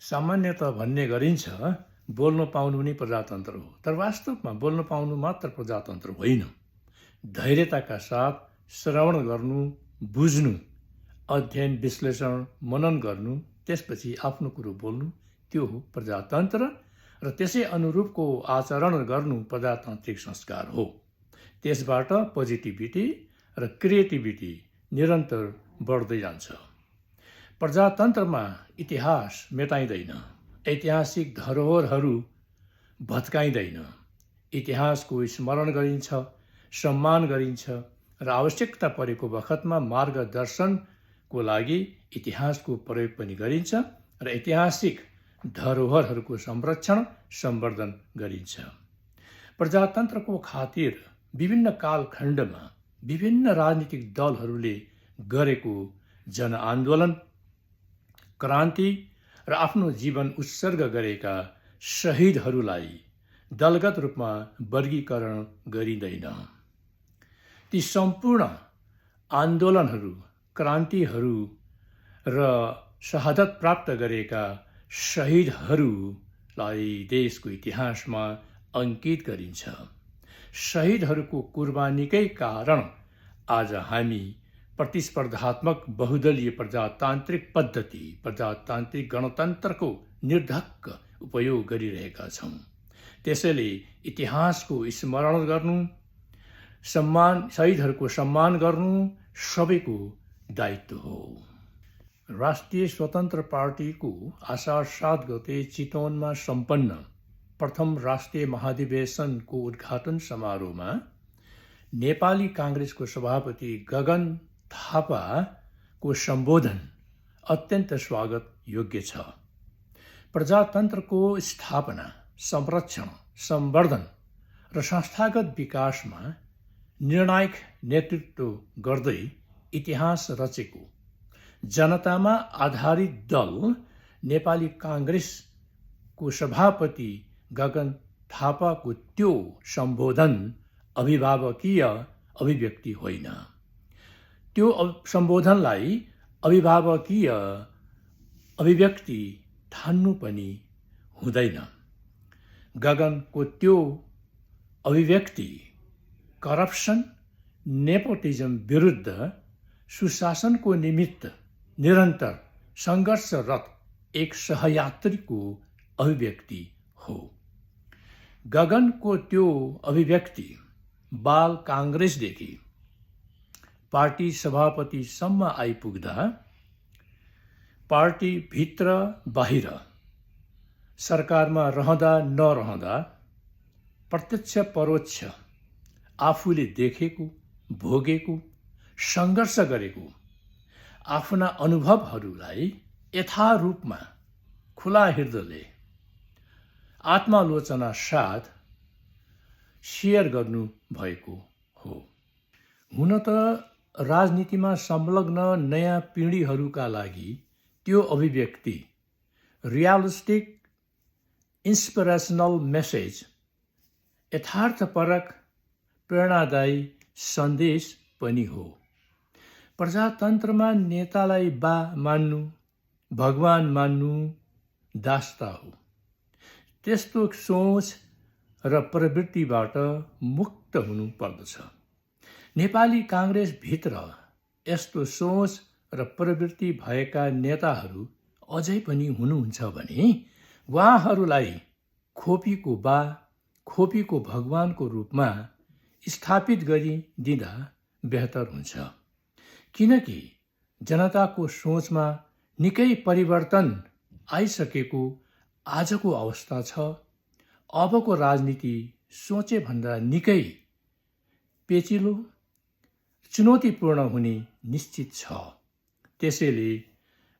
सामान्यतः भन्ने गरिन्छ बोल्न पाउनु पनि प्रजातन्त्र हो, तर वास्तवमा बोल्न पाउनु मात्र प्रजातन्त्र होइन। धैर्यताका साथ श्रवण गर्नु, बुझ्नु, अध्ययन विश्लेषण मनन गर्नु, त्यसपछि आफ्नो कुरो बोल्नु, त्यो हो प्रजातन्त्र। र त्यसै अनुरूपको आचरण गर्नु प्रजातान्त्रिक संस्कार हो। त्यसबाट पोजिटिभिटी र क्रिएटिभिटी निरन्तर बढ्दै जान्छ। प्रजातन्त्रमा इतिहास मेटाइँदैन, ऐतिहासिक धरोहरहरू भत्काइँदैन। इतिहासको स्मरण गरिन्छ, सम्मान गरिन्छ र आवश्यकता परेको बखतमा मार्गदर्शनको लागि इतिहासको प्रयोग पनि गरिन्छ र ऐतिहासिक धरोहरहरूको संरक्षण सम्वर्धन गरिन्छ। प्रजातन्त्रको खातिर विभिन्न कालखण्डमा विभिन्न राजनीतिक दलहरूले गरेको जनआन्दोलन, क्रान्ति र आफ्नो जीवन उत्सर्ग गरेका शहीदहरूलाई दलगत रूपमा वर्गीकरण गरिँदैन। ती सम्पूर्ण आन्दोलनहरू, क्रान्तिहरू र शहादत प्राप्त गरेका शहीदहरूलाई देशको इतिहासमा अंकित गरिन्छ। शहीदहरूको कुर्बानीकै कारण आज हामी प्रतिस्पर्धात्मक बहुदलीय प्रजातान्त्रिक पद्धति, प्रजातान्त्रिक गणतन्त्रको निर्धक्क उपयोग गरिरहेका छौँ। त्यसैले इतिहासको स्मरण गर्नु, शहीदहरूको सम्मान गर्नु सबैको दायित्व हो। राष्ट्रिय स्वतन्त्र पार्टीको आषाढ 7 गते चितवनमा सम्पन्न प्रथम राष्ट्रिय महाधिवेशनको उद्घाटन समारोहमा नेपाली काङ्ग्रेसको सभापति गगन थापाको सम्बोधन अत्यन्त स्वागत योग्य छ। प्रजातन्त्रको स्थापना, संरक्षण, सम्वर्धन र संस्थागत विकासमा निर्णायक नेतृत्व गर्दै इतिहास रचेको जनतामा आधारित दल नेपाली काङ्ग्रेसको सभापति गगन थापाको त्यो सम्बोधन अभिभावकीय अभिव्यक्ति होइन। त्यो सम्बोधनलाई अभिभावकीय अभिव्यक्ति ठान्नु पनि हुँदैन। गगनको त्यो अभिव्यक्ति करप्सन, नेपोटिजम विरुद्ध सुशासनको निमित्त निरन्तर सङ्घर्षरत एक सहयात्रीको अभिव्यक्ति हो। गगनको त्यो अभिव्यक्ति बाल काङ्ग्रेसदेखि पार्टी सभापतिसम्म आइपुग्दा पार्टी भित्र बाहिर, सरकारमा रहँदा नरहँदा प्रत्यक्ष परोक्ष आफूले देखेको, भोगेको, सङ्घर्ष गरेको आफ्ना अनुभवहरूलाई यथारूपमा खुला हृदयले आत्मालोचना साथ सेयर गर्नु भएको हो। हुन त राजनीतिमा संलग्न नयाँ पिँढीहरूका लागि त्यो अभिव्यक्ति रियलिस्टिक, इन्स्पिरेसनल मेसेज, यथार्थपरक, प्रेरणादायी सन्देश पनि हो। प्रजातन्त्रमा नेतालाई बा मान्नु, भगवान मान्नु दास्ता हो। त्यस्तो सोच र प्रवृत्तिबाट मुक्त हुनु पर्दछ। नेपाली काङ्ग्रेसभित्र यस्तो सोच र प्रवृत्ति भएका नेताहरू अझै पनि हुनुहुन्छ भने उहाँहरूलाई खोपीको बा, खोपीको भगवानको रूपमा स्थापित गरिदिँदा बेहतर हुन्छ। किनकि जनताको सोचमा निकै परिवर्तन आइसकेको आजको अवस्था छ। अबको राजनीति सोचे भन्दा निकै पेचिलो, चुनौतीपूर्ण हुने निश्चित छ। त्यसैले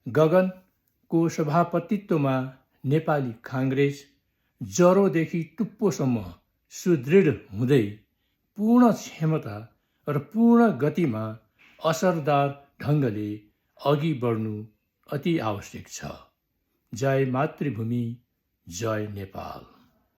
गगनको सभापतित्वमा नेपाली काङ्ग्रेस जरोदेखि टुप्पोसम्म सुदृढ हुँदै पूर्ण क्षमता र पूर्ण गतिमा असरदार ढङ्गले अघि बढ्नु अति आवश्यक छ। जय मातृभूमि, जय नेपाल।